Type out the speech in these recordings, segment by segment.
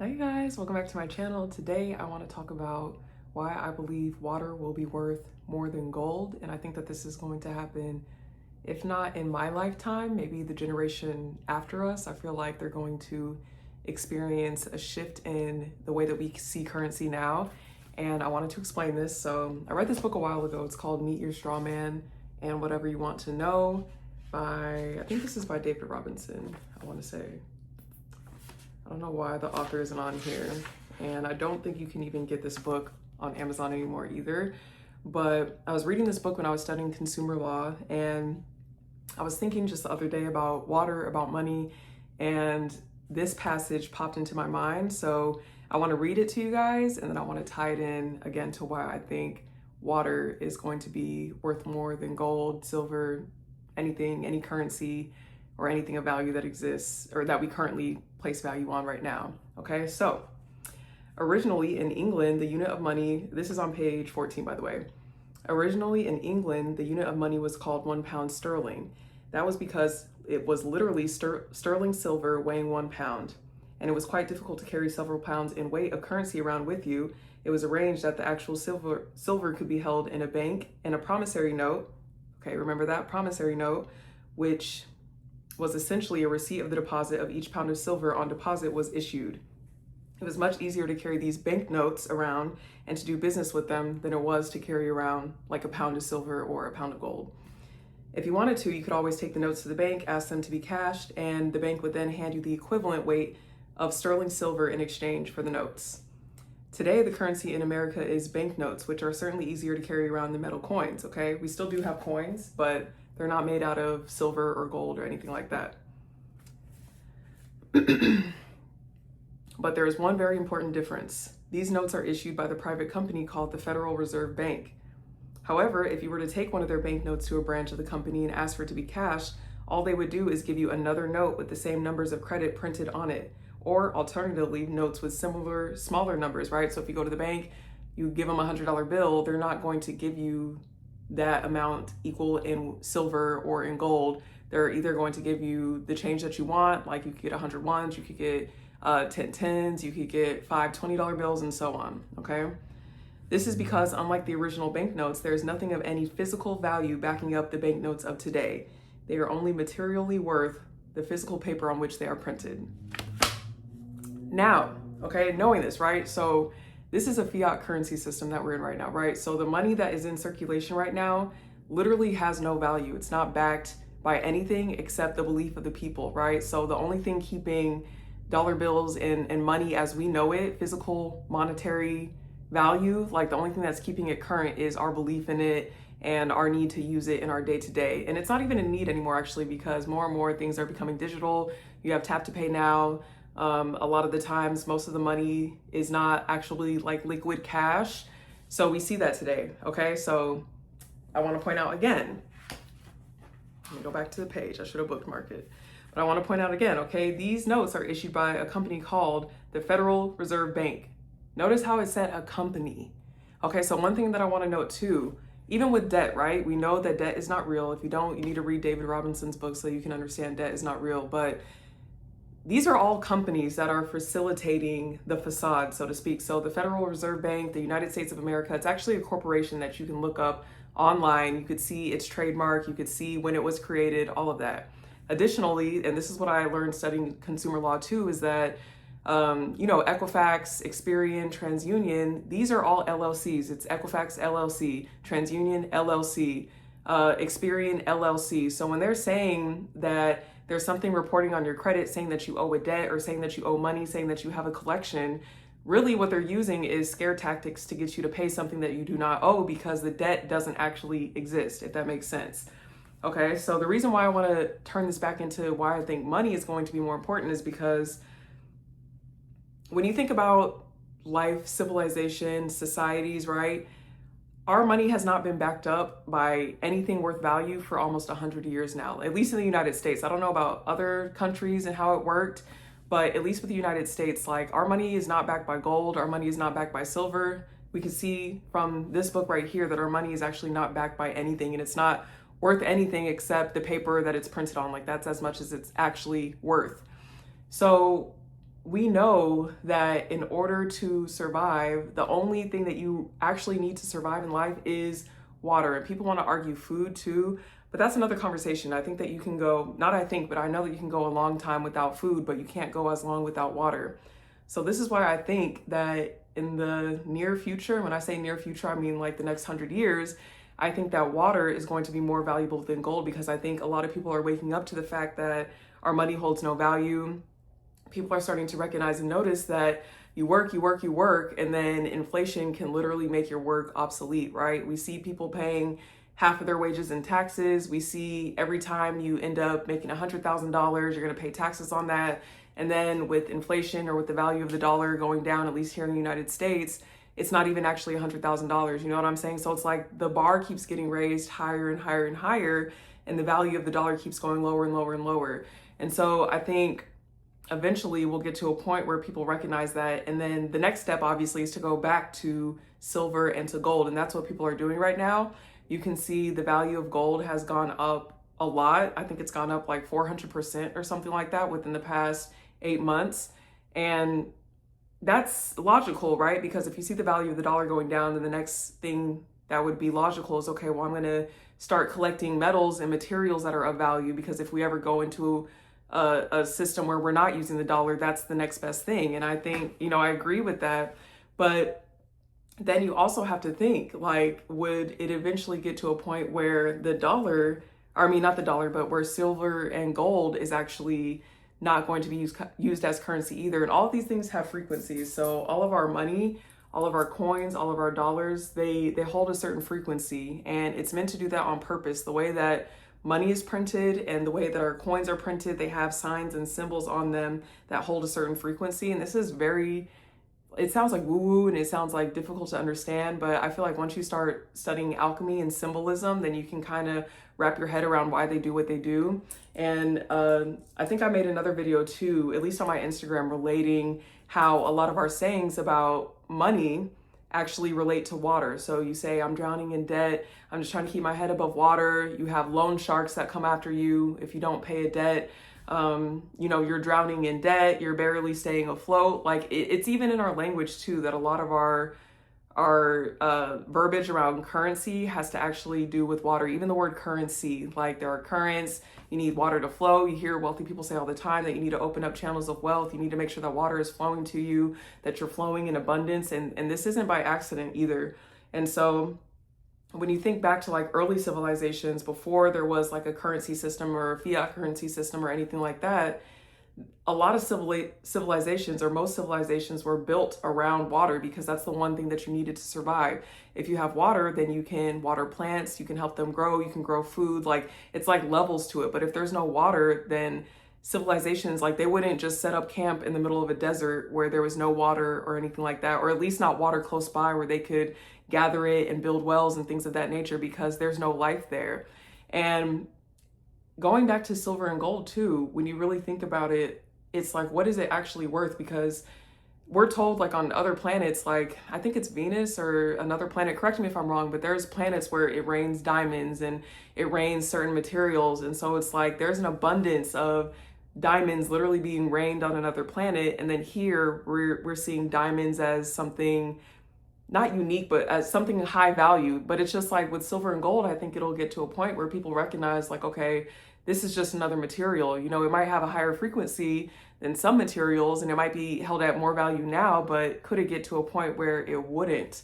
Hey guys, welcome back to my channel. Today I want to talk about why I believe water will be worth more than gold. And I think that this is going to happen, if not in my lifetime, maybe the generation after us. I feel like they're going to experience a shift in the way that we see currency now. And I wanted to explain this. So I read this book a while ago. It's called Meet Your Straw Man and Whatever You Want to Know I think this is by David Robinson, I want to say. I don't know why the author isn't on here, and I don't think you can even get this book on Amazon anymore either. But I was reading this book when I was studying consumer law, and I was thinking just the other day about water, about money, and this passage popped into my mind. So I want to read it to you guys, and then I want to tie it in again to why I think water is going to be worth more than gold, silver, anything, any currency, or anything of value that exists or that we currently place value on right now. Okay, so originally in England, the unit of money, this is on page 14, by the way. Originally in England, the unit of money was called £1 sterling. That was because it was literally sterling silver weighing 1 pound. And it was quite difficult to carry several pounds in weight of currency around with you. It was arranged that the actual silver could be held in a bank in a promissory note. Okay, remember that promissory note, which was essentially a receipt of the deposit of each pound of silver on deposit was issued. It was much easier to carry these banknotes around and to do business with them than it was to carry around like a pound of silver or a pound of gold. If you wanted to, you could always take the notes to the bank, ask them to be cashed, and the bank would then hand you the equivalent weight of sterling silver in exchange for the notes. Today, the currency in America is banknotes, which are certainly easier to carry around than metal coins, okay? We still do have coins, but they're not made out of silver or gold or anything like that. But there is one very important difference. These notes are issued by the private company called the Federal Reserve Bank. However, if you were to take one of their banknotes to a branch of the company and ask for it to be cashed, all they would do is give you another note with the same numbers of credit printed on it, or alternatively, notes with similar smaller numbers, right? So if you go to the bank, you give them a $100 bill, they're not going to give you that amount equal in silver or in gold. They're either going to give you the change that you want, like you could get 100 ones, you could get 10 tens, you could get 5 $20 bills, and so on, okay? This is because, unlike the original banknotes, there is nothing of any physical value backing up the banknotes of today. They are only materially worth the physical paper on which they are printed. Now, okay, knowing this, right? So this is a fiat currency system that we're in right now, right? So the money that is in circulation right now literally has no value. It's not backed by anything except the belief of the people, right? So the only thing keeping dollar bills and money as we know it, physical monetary value, like the only thing that's keeping it current is our belief in it and our need to use it in our day-to-day. And it's not even a need anymore, actually, because more and more things are becoming digital. You have tap to pay now. A lot of the times, most of the money is not actually like liquid cash. So we see that today, okay? So I want to point out again, let me go back to the page. I should have bookmarked it. But I want to point out again, okay? These notes are issued by a company called the Federal Reserve Bank. Notice how it said a company. Okay, so one thing that I want to note too, even with debt, right? We know that debt is not real. If you don't, you need to read David Robinson's book so you can understand debt is not real. But these are all companies that are facilitating the facade, so to speak. So the Federal Reserve Bank, the United States of America, it's actually a corporation that you can look up online. You could see its trademark, you could see when it was created, all of that. Additionally, and this is what I learned studying consumer law too, is that Equifax, Experian, TransUnion, these are all LLCs. It's Equifax LLC, TransUnion LLC, Experian LLC. So when they're saying that there's something reporting on your credit saying that you owe a debt or saying that you owe money, saying that you have a collection, really what they're using is scare tactics to get you to pay something that you do not owe because the debt doesn't actually exist, if that makes sense. Okay, so the reason why I want to turn this back into why I think money is going to be more important is because when you think about life, civilization, societies, right? Our money has not been backed up by anything worth value for almost 100 years now, at least in the United States. I don't know about other countries and how it worked, but at least with the United States, like our money is not backed by gold, our money is not backed by silver. We can see from this book right here that our money is actually not backed by anything, and it's not worth anything except the paper that it's printed on. Like that's as much as it's actually worth. So we know that in order to survive, the only thing that you actually need to survive in life is water. And people want to argue food too, but that's another conversation. I think that you can go, not I think, but I know that you can go a long time without food, but you can't go as long without water. So this is why I think that in the near future, when I say near future, I mean like the next 100 years, I think that water is going to be more valuable than gold, because I think a lot of people are waking up to the fact that our money holds no value. People are starting to recognize and notice that you work, you work, you work, and then inflation can literally make your work obsolete, right? We see people paying half of their wages in taxes. We see every time you end up making $100,000, you're going to pay taxes on that. And then with inflation, or with the value of the dollar going down, at least here in the United States, it's not even actually $100,000. You know what I'm saying? So it's like the bar keeps getting raised higher and higher and higher, and the value of the dollar keeps going lower and lower and lower. And so I think eventually we'll get to a point where people recognize that. And then the next step, obviously, is to go back to silver and to gold. And that's what people are doing right now. You can see the value of gold has gone up a lot. I think it's gone up like 400% or something like that within the past 8 months. And that's logical, right? Because if you see the value of the dollar going down, then the next thing that would be logical is, okay, well, I'm going to start collecting metals and materials that are of value, because if we ever go into a system where we're not using the dollar, that's the next best thing. And I think, I agree with that. But then you also have to think, like, would it eventually get to a point where the dollar, or I mean, not the dollar, but where silver and gold is actually not going to be used as currency either? And all of these things have frequencies. So all of our money, all of our coins, all of our dollars, they hold a certain frequency, and it's meant to do that on purpose. The way that money is printed and the way that our coins are printed, they have signs and symbols on them that hold a certain frequency. And this is it sounds like woo-woo and it sounds like difficult to understand, but I feel like once you start studying alchemy and symbolism, then you can kind of wrap your head around why they do what they do. And I think I made another video too, at least on my Instagram, relating how a lot of our sayings about money actually relate to water. So you say, I'm drowning in debt, I'm just trying to keep my head above water. You have loan sharks that come after you if you don't pay a debt. You're drowning in debt, you're barely staying afloat. Like it's even in our language too, that a lot of our verbiage around currency has to actually do with water. Even the word currency, like there are currents, you need water to flow. You hear wealthy people say all the time that you need to open up channels of wealth. You need to make sure that water is flowing to you, that you're flowing in abundance. And this isn't by accident either. And so when you think back to like early civilizations, before there was like a currency system or a fiat currency system or anything like that, a lot of civilizations, or most civilizations, were built around water, because that's the one thing that you needed to survive. If you have water, then you can water plants, you can help them grow, you can grow food. Like it's like levels to it. But if there's no water, then civilizations, like they wouldn't just set up camp in the middle of a desert where there was no water or anything like that, or at least not water close by where they could gather it and build wells and things of that nature, because there's no life there. And going back to silver and gold too, when you really think about it, it's like, what is it actually worth? Because we're told, like on other planets, like I think it's Venus or another planet, correct me if I'm wrong, but there's planets where it rains diamonds and it rains certain materials. And so it's like there's an abundance of diamonds literally being rained on another planet. And then here we're seeing diamonds as something not unique, but as something high value. But it's just like with silver and gold, I think it'll get to a point where people recognize, like, okay, this is just another material. It might have a higher frequency than some materials, and it might be held at more value now, but could it get to a point where it wouldn't?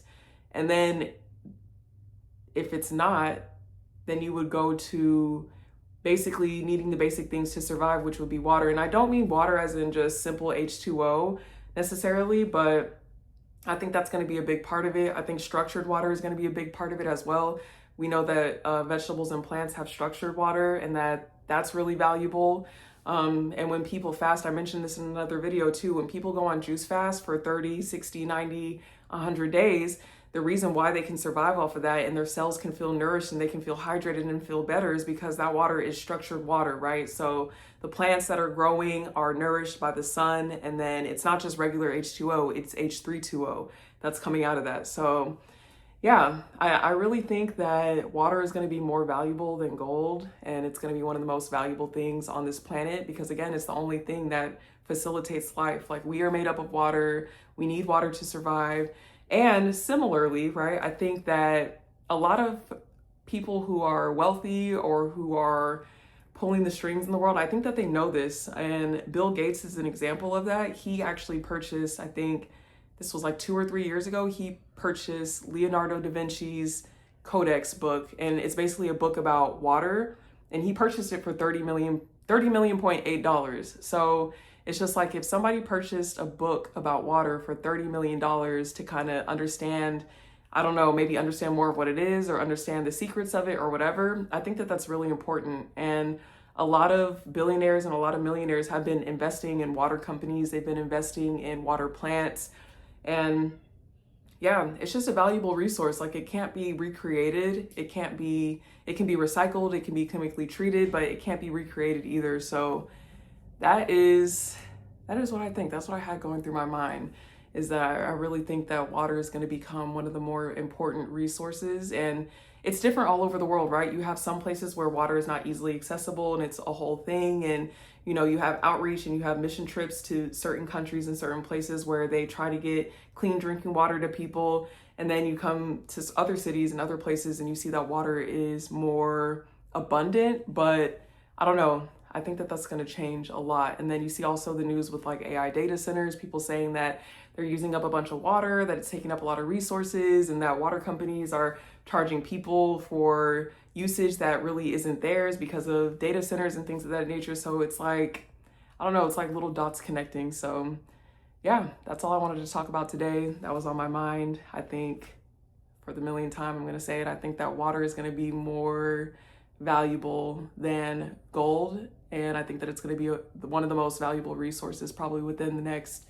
And then if it's not, then you would go to basically needing the basic things to survive, which would be water. And I don't mean water as in just simple H2O necessarily, but I think that's going to be a big part of it. I think structured water is going to be a big part of it as well. We know that vegetables and plants have structured water, and that's really valuable. And when people fast, I mentioned this in another video too, when people go on juice fast for 30, 60, 90, 100 days, the reason why they can survive off of that and their cells can feel nourished and they can feel hydrated and feel better is because that water is structured water, right? So the plants that are growing are nourished by the sun, and then it's not just regular H2O, it's H320 that's coming out of that. So yeah, I really think that water is going to be more valuable than gold, and it's going to be one of the most valuable things on this planet, because again, it's the only thing that facilitates life. Like, we are made up of water, we need water to survive. And similarly, right, I think that a lot of people who are wealthy or who are pulling the strings in the world, I think that they know this. And Bill Gates is an example of that. He actually purchased, I think this was like 2 or 3 years ago, he purchased Leonardo da Vinci's Codex book. And it's basically a book about water. And he purchased it for $30.8 million. So it's just like, if somebody purchased a book about water for $30 million to kind of understand, I don't know, maybe understand more of what it is or understand the secrets of it or whatever, I think that that's really important. And a lot of billionaires and a lot of millionaires have been investing in water companies. They've been investing in water plants. And yeah, it's just a valuable resource. Like, it can't be recreated. It can be recycled. It can be chemically treated, but it can't be recreated either. So that is what I think. That's what I had going through my mind, is that I really think that water is going to become one of the more important resources. And it's different all over the world, right? You have some places where water is not easily accessible and it's a whole thing. And, you know, you have outreach and you have mission trips to certain countries and certain places where they try to get clean drinking water to people. And then you come to other cities and other places and you see that water is more abundant. But I don't know. I think that that's going to change a lot. And then you see also the news with like AI data centers, people saying that they're using up a bunch of water, that it's taking up a lot of resources, and that water companies are charging people for usage that really isn't theirs because of data centers and things of that nature. So it's like, I don't know, it's like little dots connecting. So yeah, that's all I wanted to talk about today. That was on my mind. I think, for the millionth time, I'm going to say it, I think that water is going to be more valuable than gold. And I think that it's going to be one of the most valuable resources probably within the next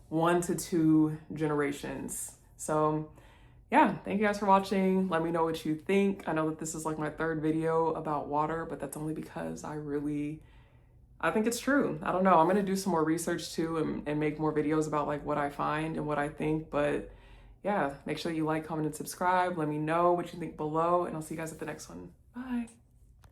1 to 2 generations. So yeah, thank you guys for watching. Let me know what you think. I know that this is like my 3rd video about water, but that's only because I think it's true. I don't know. I'm going to do some more research too and make more videos about like what I find and what I think. But yeah, make sure you like, comment, and subscribe. Let me know what you think below, and I'll see you guys at the next one. Bye.